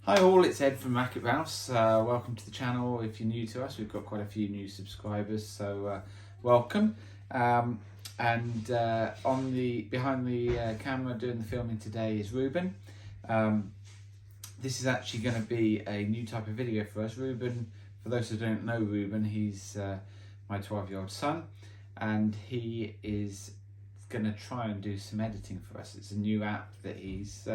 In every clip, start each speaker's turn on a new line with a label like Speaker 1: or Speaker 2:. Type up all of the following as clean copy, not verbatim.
Speaker 1: Hi all, it's Ed from Racket Rouse. Welcome to the channel. If you're new to us, we've got quite a few new subscribers, so welcome. On the behind the camera doing the filming today is Reuben. This is actually going to be a new type of video for us. Reuben, for those who don't know Reuben, he's my 12-year-old son, and he is going to try and do some editing for us. It's a new app that he's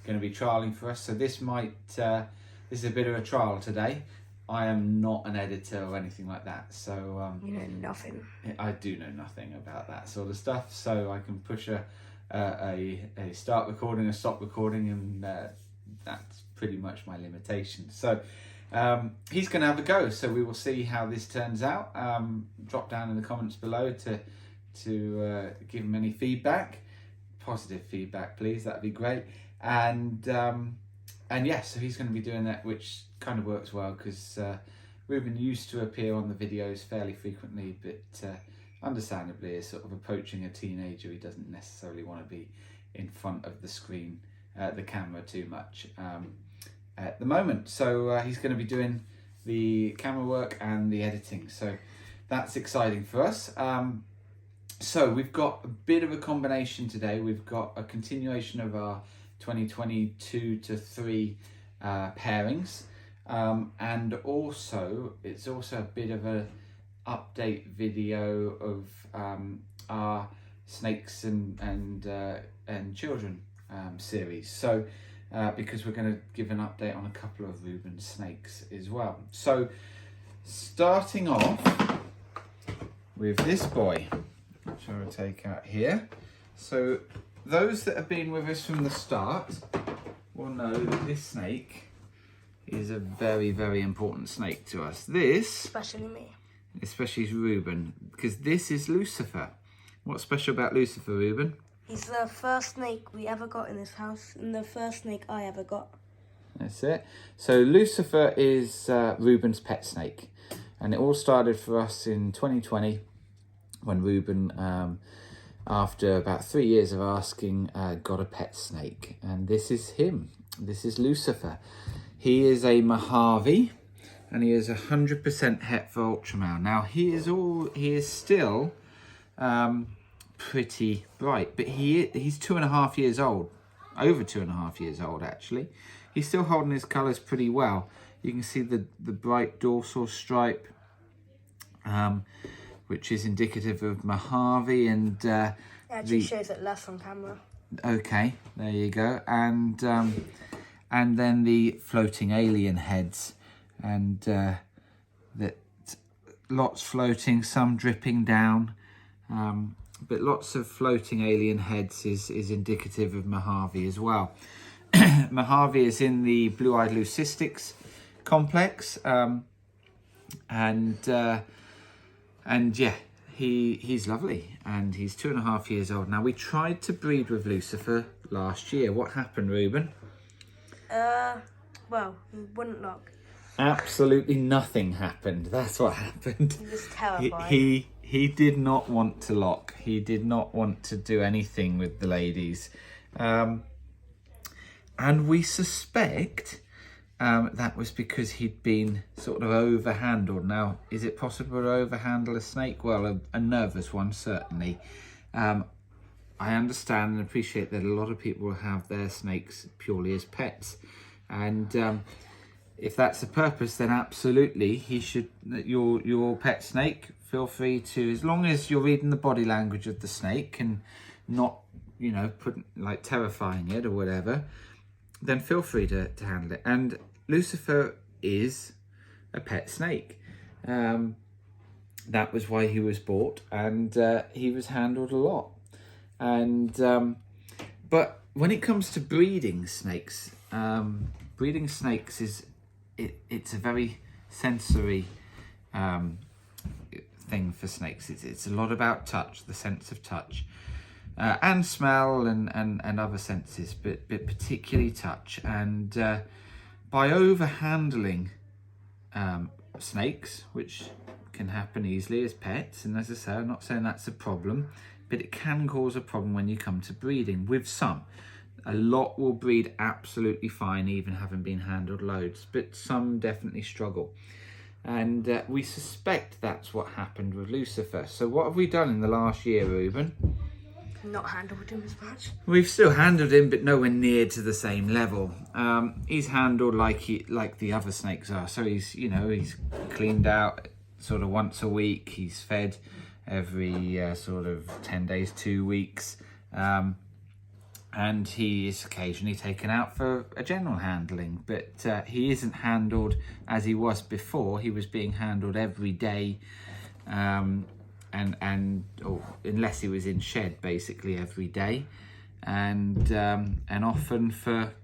Speaker 1: going to be trialing for us, so this is a bit of a trial today. I am not an editor or anything like that, so
Speaker 2: you know nothing.
Speaker 1: I do know nothing about that sort of stuff, so I can push a start recording, a stop recording, and that's pretty much my limitation. So he's going to have a go, so we will see how this turns out. Drop down in the comments below to give him any feedback, positive feedback please, that'd be great. And yeah, so he's going to be doing that, which kind of works well because Reuben used to appear on the videos fairly frequently, but understandably is sort of approaching a teenager. He doesn't necessarily want to be in front of the screen, the camera too much at the moment. So he's going to be doing the camera work and the editing, so that's exciting for us. So we've got a bit of a combination today. We've got a continuation of our 2022-3 pairings, and also it's also a bit of a update video of our snakes and children series. So because we're going to give an update on a couple of Reuben's snakes as well. So starting off with this boy, which I will take out here. So those that have been with us from the start will know that this snake is a very, very important snake to us. This, especially Reuben, because this is Lucifer. What's special about Lucifer, Reuben?
Speaker 2: He's the first snake we ever got in this house, and the first snake I ever got. That's
Speaker 1: it. So Lucifer is Reuben's pet snake, and it all started for us in 2020 when Reuben, after about 3 years of asking, got a pet snake. And this is him. This is Lucifer. He is a Mojave, and he is 100% het for ultramale. Now he is still pretty bright, but he's 2.5 years old, over 2.5 years old actually. He's still holding his colours pretty well. You can see the bright dorsal stripe, which is indicative of Mojave, and
Speaker 2: it actually shows it less on camera.
Speaker 1: Okay, there you go, and then the floating alien heads, and that lots floating, some dripping down, but lots of floating alien heads is indicative of Mojave as well. Mojave is in the blue-eyed leucistics complex, and yeah, he's lovely, and he's 2.5 years old. Now we tried to breed with Lucifer last year. What happened, Reuben?
Speaker 2: Well, he wouldn't look.
Speaker 1: Absolutely nothing happened. That's what happened.
Speaker 2: He was terrified.
Speaker 1: He did not want to lock. He did not want to do anything with the ladies, and we suspect that was because he'd been sort of overhandled. Now, is it possible to overhandle a snake? Well, a nervous one, certainly. I understand and appreciate that a lot of people will have their snakes purely as pets. And if that's the purpose, then absolutely, he should, your pet snake, feel free to, as long as you're reading the body language of the snake and not, you know, like terrifying it or whatever, then feel free to handle it. And Lucifer is a pet snake. That was why he was bought, and he was handled a lot. And but when it comes to breeding snakes is it's a very sensory thing for snakes. It's a lot about touch, the sense of touch. And smell and other senses, but particularly touch. And by overhandling snakes, which can happen easily as pets, and as I say, I'm not saying that's a problem, but it can cause a problem when you come to breeding with some. A lot will breed absolutely fine, even having been handled loads, but some definitely struggle. And we suspect that's what happened with Lucifer. So what have we done in the last year, Reuben?
Speaker 2: Not handled him as much.
Speaker 1: We've still handled him, but nowhere near to the same level. He's handled like the other snakes are. So he's cleaned out sort of once a week. He's fed every sort of 10 days, 2 weeks. And he is occasionally taken out for a general handling, but he isn't handled as he was before. He was being handled every day, or unless he was in shed, basically every day, and often for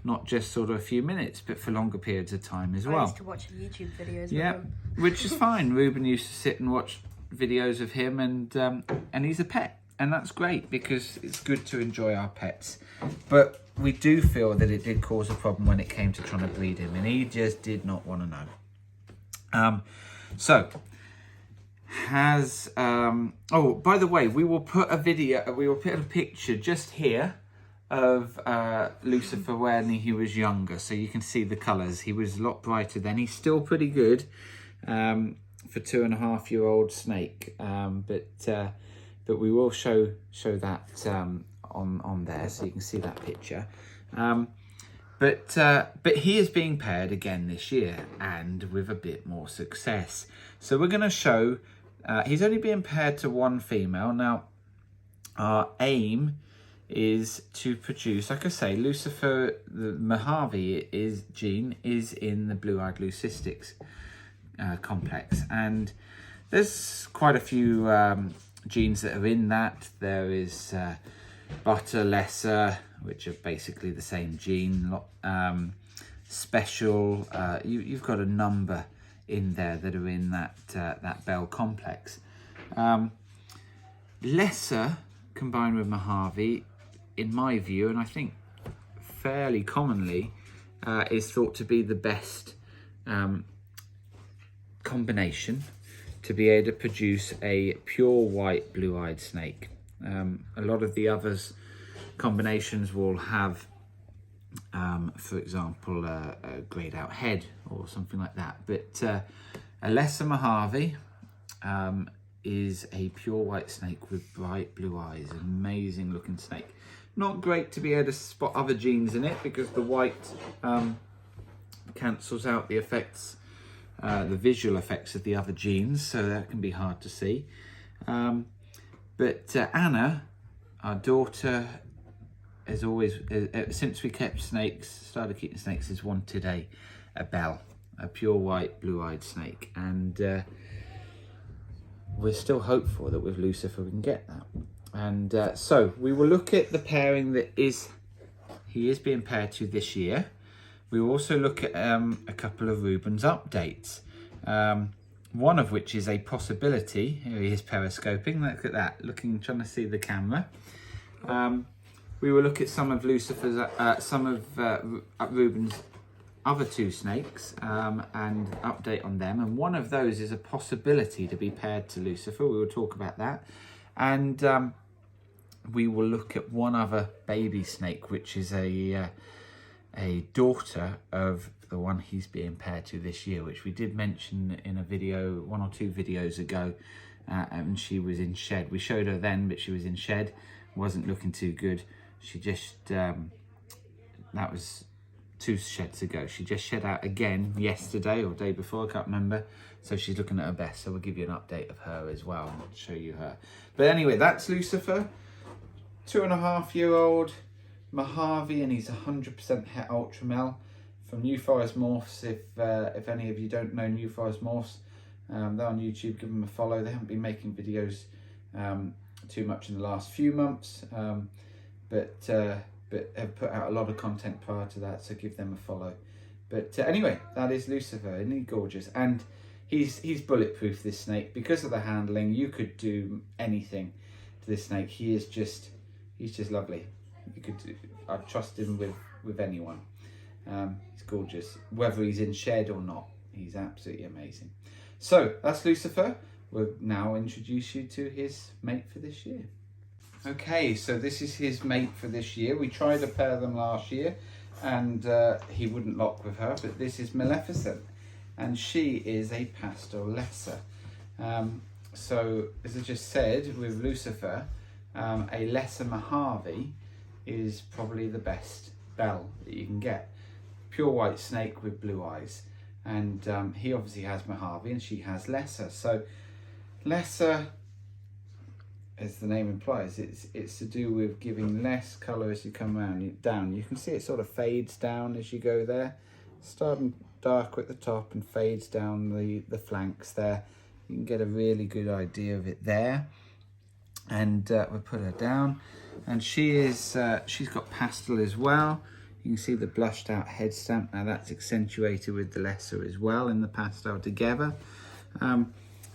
Speaker 1: not just sort of a few minutes, but for longer periods of time as well.
Speaker 2: I used to watch YouTube videos with him.
Speaker 1: Which is fine. Reuben used to sit and watch videos of him, and he's a pet. And that's great, because it's good to enjoy our pets. But we do feel that it did cause a problem when it came to trying to breed him, and he just did not want to know. Oh, by the way, we will put a picture just here of Lucifer when he was younger, so you can see the colours. He was a lot brighter then. He's still pretty good for 2.5-year-old snake, but we will show that on there, so you can see that picture. But he is being paired again this year, and with a bit more success. So we're going to show, he's only being paired to one female. Now, our aim is to produce, like I say, Lucifer, the Mojave gene is in the blue-eyed leucistics complex, and there's quite a few genes that are in that. There is Mojave Lesser, which are basically the same gene, special. You've got a number in there that are in that BEL complex. Lesser combined with Mojave, in my view, and I think fairly commonly, is thought to be the best combination to be able to produce a pure white blue-eyed snake. A lot of the others combinations will have, for example, a grayed out head or something like that. But a Lesser Mojave is a pure white snake with bright blue eyes. Amazing looking snake. Not great to be able to spot other genes in it, because the white cancels out the effects, the visual effects of the other genes, so that can be hard to see. But Anna, our daughter, has always, since we started keeping snakes, has wanted a BEL, a pure white blue-eyed snake, and we're still hopeful that with Lucifer we can get that. And so we will look at the pairing that he is being paired to this year. We will also look at a couple of Reuben's updates, one of which is a possibility. Here he is periscoping, look at that, trying to see the camera. We will look at some of Lucifer's, Reuben's other two snakes, and update on them. And one of those is a possibility to be paired to Lucifer. We will talk about that. And we will look at one other baby snake, which is a daughter of the one he's being paired to this year, which we did mention in a video 1 or 2 videos ago, and she was in shed. We showed her then, but she was in shed, wasn't looking too good. She just, that was 2 sheds ago. She just shed out again yesterday or day before, I can't remember. So she's looking at her best. So we'll give you an update of her as well and show you her. But anyway, that's Lucifer, 2.5-year-old Mojave, and he's 100% het ultra male from New Forest Morphs. If any of you don't know New Forest Morphs, they're on YouTube. Give them a follow. They haven't been making videos too much in the last few months, but have put out a lot of content prior to that, so give them a follow. But anyway, that is Lucifer. Isn't he gorgeous? And he's bulletproof, this snake, because of the handling. You could do anything to this snake. He's just lovely. I'd trust him with anyone. He's gorgeous, whether he's in shed or not. He's absolutely amazing. So that's Lucifer. We'll now introduce you to his mate for this year. Okay, so this is his mate for this year. We tried to pair them last year and he wouldn't lock with her, but this is Maleficent and she is a Pastel Lesser. So as I just said, with Lucifer, a Lesser Mojave is probably the best bell that you can get. Pure white snake with blue eyes, and he obviously has Mojave and she has Lesser. So Lesser, as the name implies, it's to do with giving less colour as you come down. You can see it sort of fades down as you go there, starting dark at the top and fades down the flanks there. You can get a really good idea of it there. And we'll put her down, and she's got pastel as well. You can see the blushed out head stamp. Now that's accentuated with the Lesser as well in the pastel together.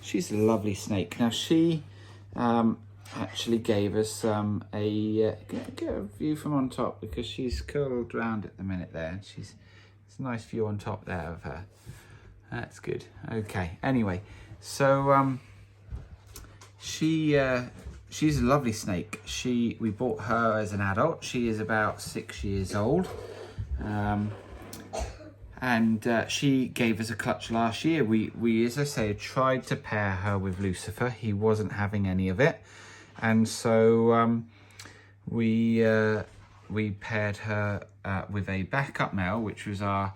Speaker 1: She's a lovely snake. Now she actually gave us get a view from on top, because she's curled round at the minute there, and it's a nice view on top there of her. That's good. Okay, anyway, so she's a lovely snake. We bought her as an adult. She is about 6 years old. And she gave us a clutch last year. We, as I say, tried to pair her with Lucifer. He wasn't having any of it. And so we paired her with a backup male, which was our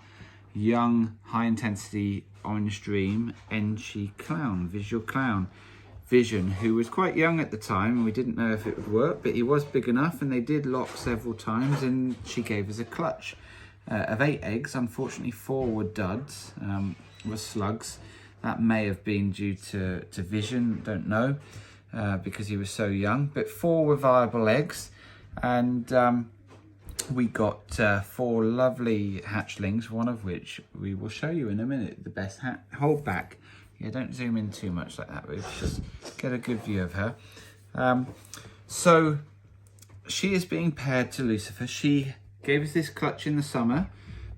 Speaker 1: young, high-intensity Orange Dream Enchi Clown, Visual Clown. Vision, who was quite young at the time, and we didn't know if it would work, but he was big enough, and they did lock several times, and she gave us a clutch of 8 eggs. Unfortunately, 4 were duds, were slugs. That may have been due to Vision, don't know, because he was so young, but 4 were viable eggs, and we got 4 lovely hatchlings, one of which we will show you in a minute. The best hold back. Yeah, don't zoom in too much like that, but just get a good view of her. So she is being paired to Lucifer. She gave us this clutch in the summer.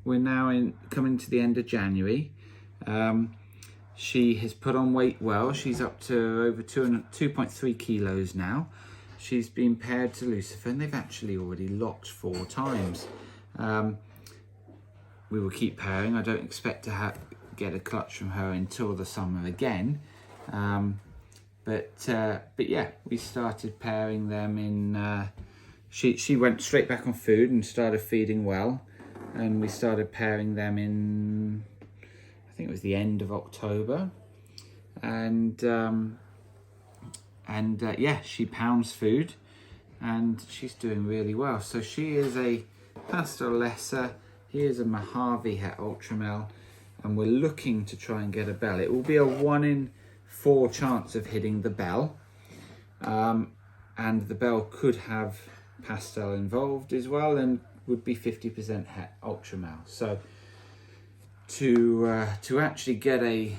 Speaker 1: We're now coming to the end of January. She has put on weight well. She's up to over 2.3 kilos now. She's been paired to Lucifer, and they've actually already locked 4 times. We will keep pairing. I don't expect to get a clutch from her until the summer again, but yeah, we started pairing them in she went straight back on food and started feeding well, and we started pairing them in, I think it was the end of October, and yeah, she pounds food and she's doing really well. So she is a Pastel Lesser, he is a Mojave Het Ultramel, and we're looking to try and get a bell. It will be a 1 in 4 chance of hitting the bell, and the bell could have pastel involved as well, and would be 50% Het Ultramel. So to actually get a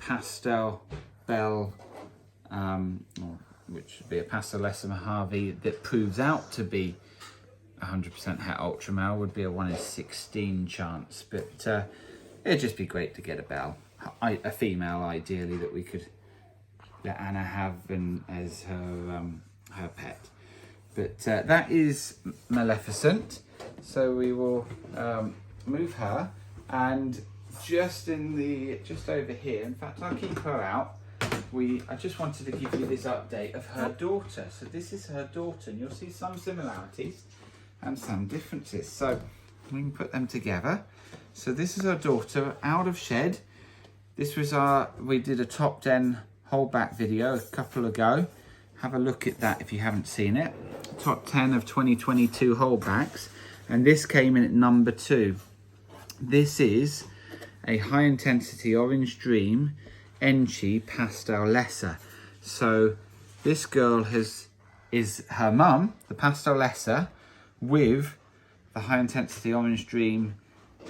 Speaker 1: pastel bell, which would be a Pastel Lesser Mojave that proves out to be 100% Het Ultramel, would be a 1 in 16 chance, but it'd just be great to get a bell, a female ideally, that we could let Anna have as her pet. But that is Maleficent. So we will move her, and just over here, in fact I'll keep her out. I just wanted to give you this update of her daughter. So this is her daughter, and you'll see some similarities and some differences. So we can put them together. So this is our daughter out of shed. This was we did a top 10 holdback video a couple ago. Have a look at that if you haven't seen it. Top 10 of 2022 holdbacks. And this came in at number 2. This is a high intensity Orange Dream Enchi Pastel Lesser. So this girl is her mum, the Pastel Lesser, with the high intensity Orange Dream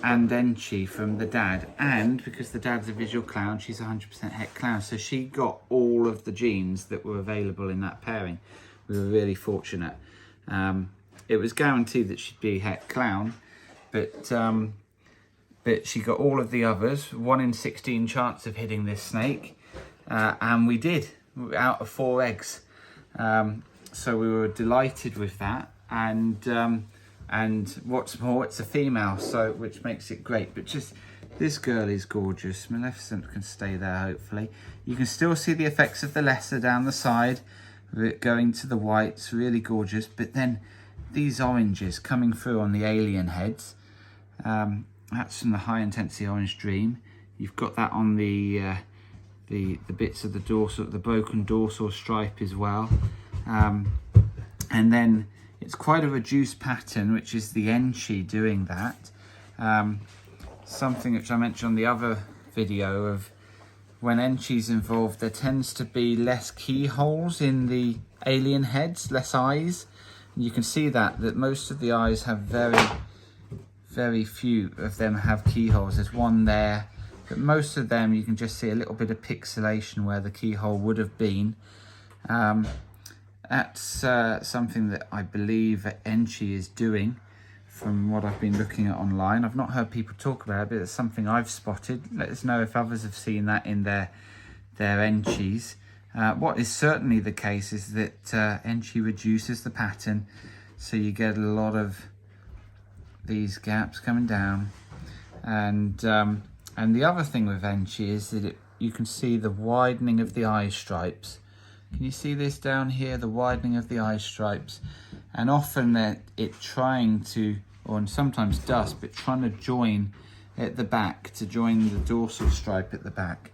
Speaker 1: and Enchi from the dad, and because the dad's a visual clown, she's 100% Het Clown, so she got all of the genes that were available in that pairing. We were really fortunate. It was guaranteed that she'd be Het Clown, but she got all of the others. 1 in 16 chance of hitting this snake, and we did, out of 4 eggs. So we were delighted with that, and what's more, it's a female, so which makes it great. But just this girl is gorgeous. Maleficent can stay there, hopefully. You can still see the effects of the lesser down the side, going to the whites, really gorgeous. But then these oranges coming through on the alien heads, that's from the high intensity orange dream. You've got that on the bits of the dorsal, the broken dorsal stripe as well. And then it's quite a reduced pattern, which is the Enchi doing that. Something which I mentioned on the other video of when Enchi's involved, there tends to be less keyholes in the alien heads, less eyes. And you can see that most of the eyes have very few of them have keyholes. There's one there, but most of them you can just see a little bit of pixelation where the keyhole would have been. That's something that I believe Enchi is doing from what I've been looking at online. I've not heard people talk about it, but it's something I've spotted. Let us know if others have seen that in their Enchis. What is certainly the case is that Enchi reduces the pattern, so you get a lot of these gaps coming down. And the other thing with Enchi is that you can see the widening of the eye stripes. Can you see this down here, the widening of the eye stripes? And often it trying to, or sometimes does, but trying to join at the back, to join the dorsal stripe at the back.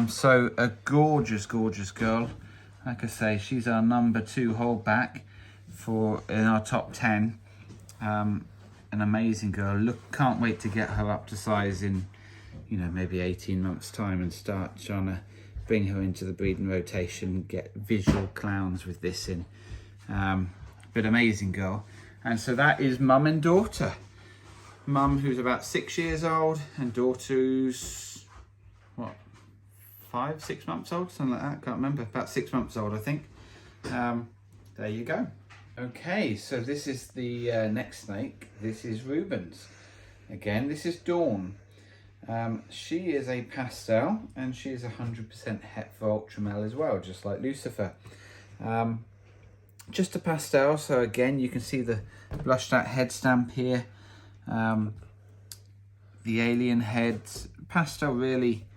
Speaker 1: So a gorgeous, gorgeous girl. Like I say, she's our number 2 holdback in our top 10. An amazing girl. Can't wait to get her up to size in, maybe 18 months time and start trying to bring her into the breeding rotation, get visual clowns with this in. But amazing girl. And so that is mum and daughter. Mum, who's about 6 years old, and daughter who's, 5-6 months old, something like that, can't remember, about 6 months old I think. There you go. Okay, so this is the next snake. This is Reuben's. Again, this is Dawn. She is a pastel, and she is 100% het for ultramel as well, just like Lucifer. Just a pastel, so again you can see the blushed out head stamp here. The alien heads. Pastel really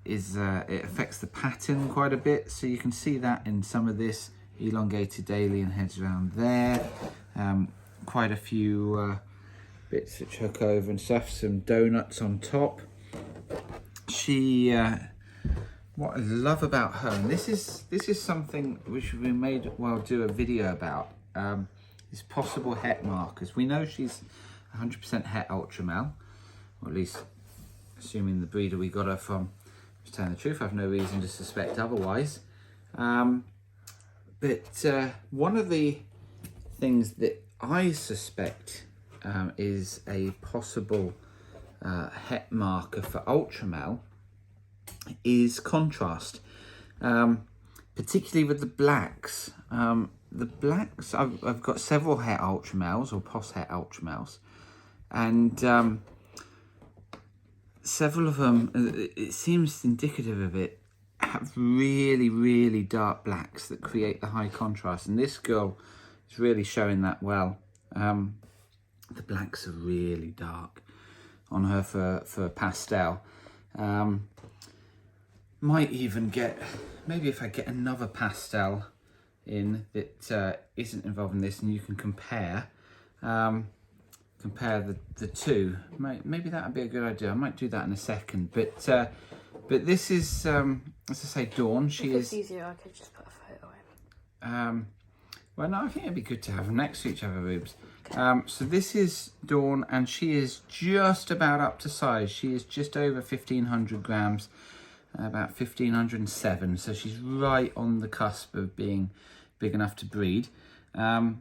Speaker 1: is it affects the pattern quite a bit, so you can see that in some of this elongated alien heads around there. Quite a few bits which hook over and stuff, some donuts on top. She what I love about her, and this is something which we may do a video about, is possible het markers. We know she's 100% het ultramel, or at least assuming the breeder we got her from was telling the truth. I have no reason to suspect otherwise. But one of the things that I suspect is a possible het marker for ultramel is contrast, particularly with the blacks. The blacks, I've got several het ultramels or pos het ultramels, and several of them, it seems indicative of it, have really, really dark blacks that create the high contrast, and this girl is really showing that well. The blacks are really dark on her for pastel. Might even get, maybe if I get another pastel in that isn't involved in this, and you can compare the two. Maybe that would be a good idea. I might do that in a second. But this is, as I say, Dawn. She is. If it's
Speaker 2: easier, I could just put a photo in.
Speaker 1: Well, no, I think it'd be good to have them next to each other, Rubes. So this is Dawn, and she is just about up to size. She is just over 1,500 grams, about 1,507. So she's right on the cusp of being big enough to breed. The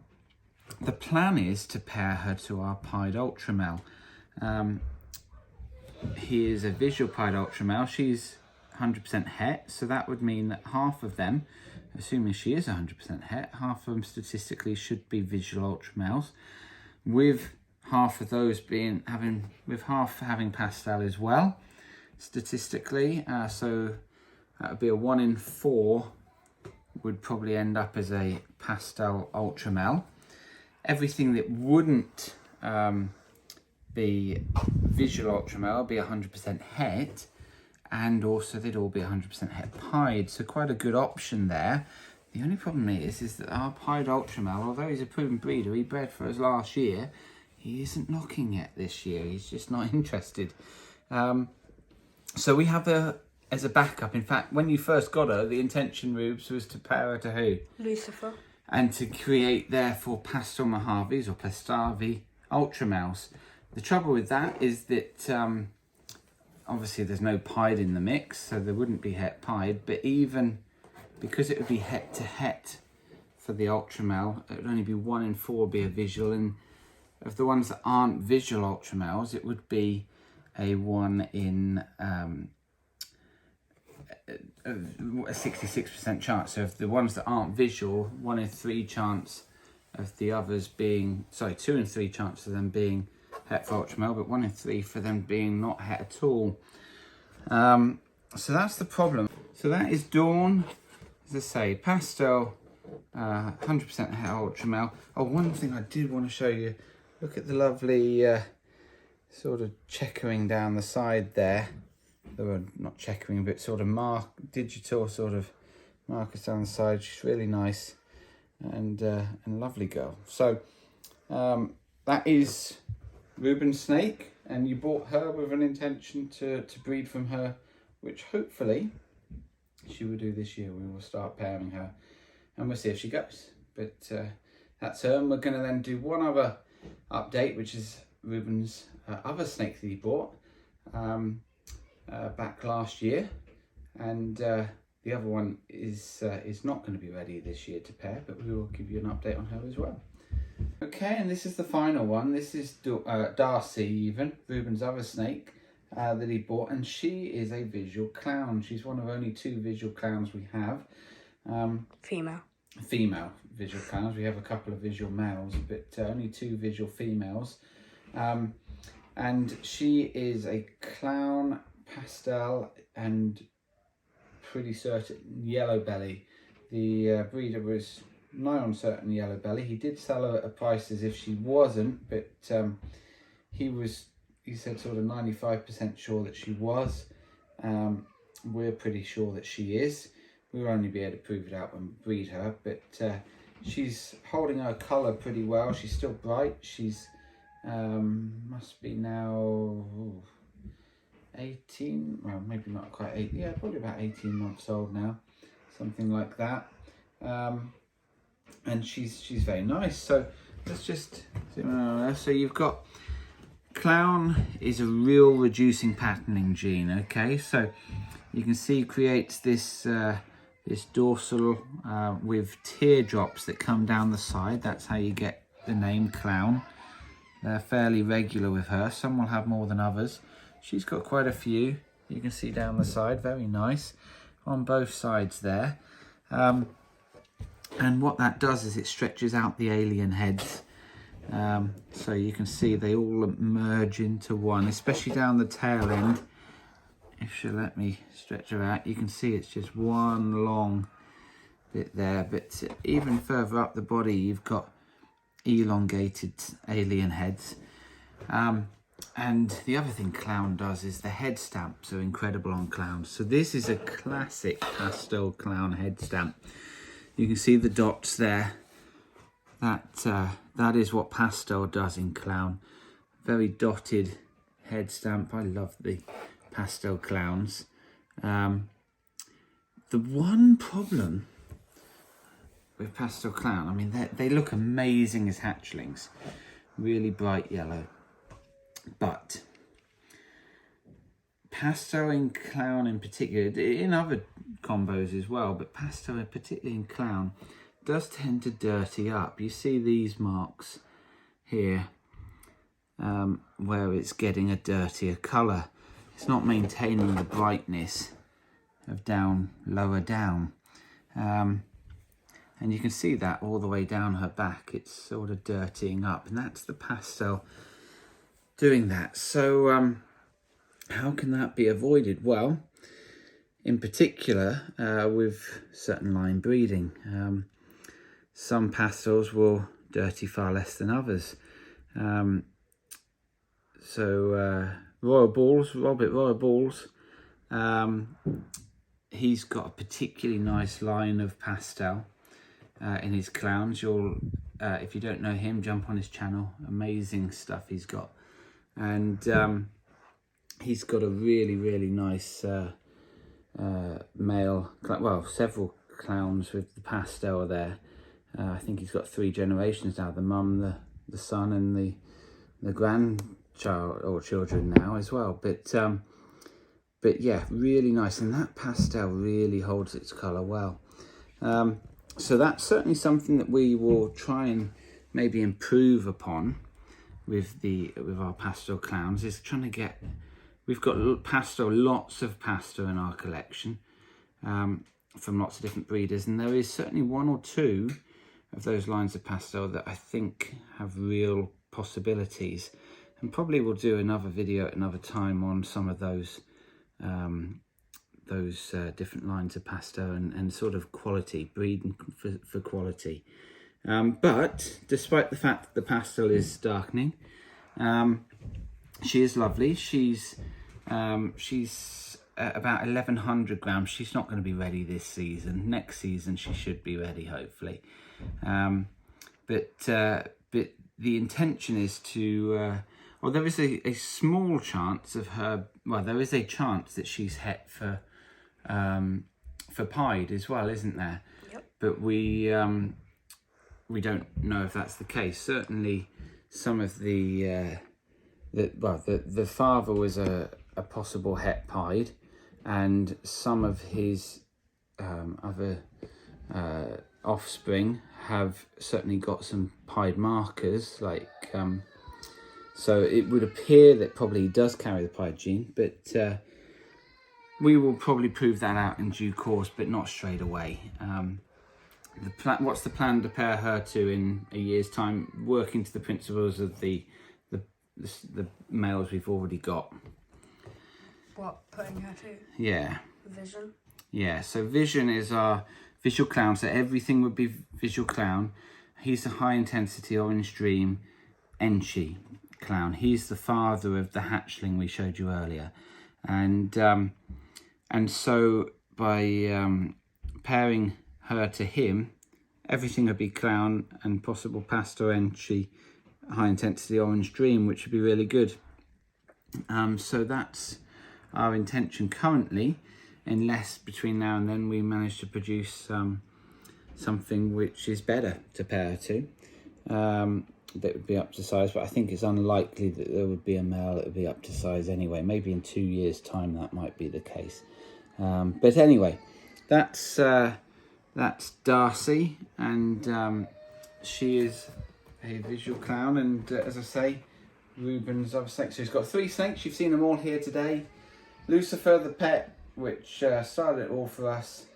Speaker 1: plan is to pair her to our pied ultramel. He is a visual pied ultramel. She's 100% het, so that would mean that half of them, assuming she is 100% het, half of them statistically should be visual ultramels, with half of those having pastel as well, statistically. So that would be a 1 in 4 would probably end up as a pastel ultra mel. Everything that wouldn't be visual ultra mel be 100% het, and also they'd all be 100% het pied, so quite a good option there. The only problem is that our pied ultra mel, although he's a proven breeder, he bred for us last year, he isn't knocking it this year. He's just not interested. So we have her as a backup. In fact, when you first got her, the intention, Rubes, was to pair her to who?
Speaker 2: Lucifer.
Speaker 1: And to create, therefore, pastel Mojaves or pastavi ultramels. The trouble with that is that obviously there's no pied in the mix, so there wouldn't be het pied, but even because it would be het to het for the ultramel, it would only be 1 in 4 be a visual, and of the ones that aren't visual ultramels, it would be a 1 in a 66% chance. So if the ones that aren't visual, 1 in 3 chance of the others being, sorry, 2 in 3 chance of them being het for ultramel, but 1 in 3 for them being not het at all. So that's the problem. So that is Dawn, as I say, pastel, 100% het ultramel. Oh, one thing I did want to show you, look at the lovely sort of checkering down the side there. Well, not checkering, but sort of digital sort of markers down the side. She's really nice and lovely girl. So that is Reuben's snake, and you bought her with an intention to breed from her, which hopefully she will do this year. We will start pairing her and we'll see if she goes. But that's her, and we're going to then do one other update, which is Reuben's other snake that he bought back last year, and the other one is not going to be ready this year to pair, but we will give you an update on her as well. Okay, and this is the final one. This is Darcy, Reuben's other snake that he bought, and she is a visual clown. She's one of only 2 visual clowns we have. Female visual clowns. We have a couple of visual males, but only 2 visual females. And she is a clown pastel and pretty certain yellow belly. The breeder was nigh on certain yellow belly. He did sell her at a price as if she wasn't, but he said sort of 95% sure that she was. We're pretty sure that she is. We will only be able to prove it out when we breed her, but she's holding her colour pretty well. She's still bright. She's must be now 18, well, maybe not quite 8, yeah, probably about 18 months old now, something like that. And she's very nice. So let's just zoom in on her. So you've got clown is a real reducing patterning gene. Okay, so you can see creates this this dorsal with teardrops that come down the side. That's how you get the name clown. They're fairly regular with her. Some will have more than others. She's got quite a few. You can see down the side, very nice on both sides there. And what that does is it stretches out the alien heads. So you can see they all merge into one, especially down the tail end. If she'll let me stretch her out, you can see it's just one long bit there. But even further up the body, you've got elongated alien heads. And the other thing clown does is the head stamps are incredible on clowns. So this is a classic pastel clown head stamp. You can see the dots there. That is what pastel does in clown. Very dotted head stamp. I love the pastel clowns. The one problem with pastel clown, I mean, they look amazing as hatchlings. Really bright yellow. But pastel in clown in particular, in other combos as well, but pastel particularly in clown, does tend to dirty up. You see these marks here where it's getting a dirtier colour. It's not maintaining the brightness of lower down. And you can see that all the way down her back. It's sort of dirtying up, and that's the pastel doing that. So how can that be avoided? Well, in particular with certain line breeding. Some pastels will dirty far less than others. Robert Royal Balls, he's got a particularly nice line of pastel in his clowns. If you don't know him, jump on his channel. Amazing stuff he's got. And he's got a really, really nice male, well, several clowns with the pastel there. I think he's got 3 generations now, the mum, the son, and the grandchild or children now as well. But yeah, really nice, and that pastel really holds its colour well. So that's certainly something that we will try and maybe improve upon with our pastel clowns, is trying to get, we've got lots of pastel in our collection from lots of different breeders, and there is certainly 1 or 2 of those lines of pastel that I think have real possibilities, and probably we'll do another video at another time on some of those different lines of pastel and sort of quality, breeding for quality. But despite the fact that the pastel is darkening, she is lovely. She's about 1100 grams. She's not going to be ready this season. Next season she should be ready, hopefully. But the intention is to, well, there is a small chance of her, well, there is a chance that she's het for pied as well, isn't there?
Speaker 2: Yep.
Speaker 1: But we don't know if that's the case. Certainly some of the father was a possible het pied, and some of his other offspring have certainly got some pied markers, like so it would appear that probably he does carry the pied gene, but we will probably prove that out in due course, but not straight away. What's the plan to pair her to in a year's time? Working to the principles of the males we've already got.
Speaker 2: What, putting her to?
Speaker 1: Yeah.
Speaker 2: Vision?
Speaker 1: Yeah, so Vision is our visual clown, so everything would be visual clown. He's a high intensity orange dream Enchi clown. He's the father of the hatchling we showed you earlier. And so by pairing her to him, everything would be clown and possible pastel Enchi high intensity orange dream, which would be really good. So that's our intention currently, unless between now and then we manage to produce something which is better to pair to, that would be up to size. But I think it's unlikely that there would be a male that would be up to size anyway. Maybe in 2 years' time that might be the case. But anyway, that's Darcy, and she is a visual clown, and as I say, Reuben's other snake. So he's got 3 snakes. You've seen them all here today. Lucifer the pet, which started it all for us,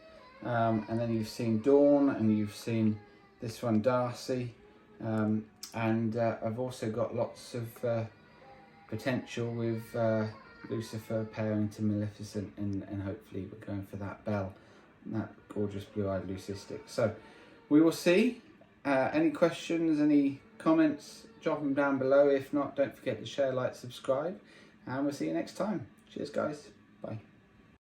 Speaker 1: and then you've seen Dawn, and you've seen this one, Darcy, and I've also got lots of potential with Lucifer pairing to Maleficent, and hopefully we're going for that bell, that gorgeous blue-eyed leucistic. So we will see. Any questions, any comments, drop them down below. If not, don't forget to share, like, subscribe, and we'll see you next time. Cheers, guys.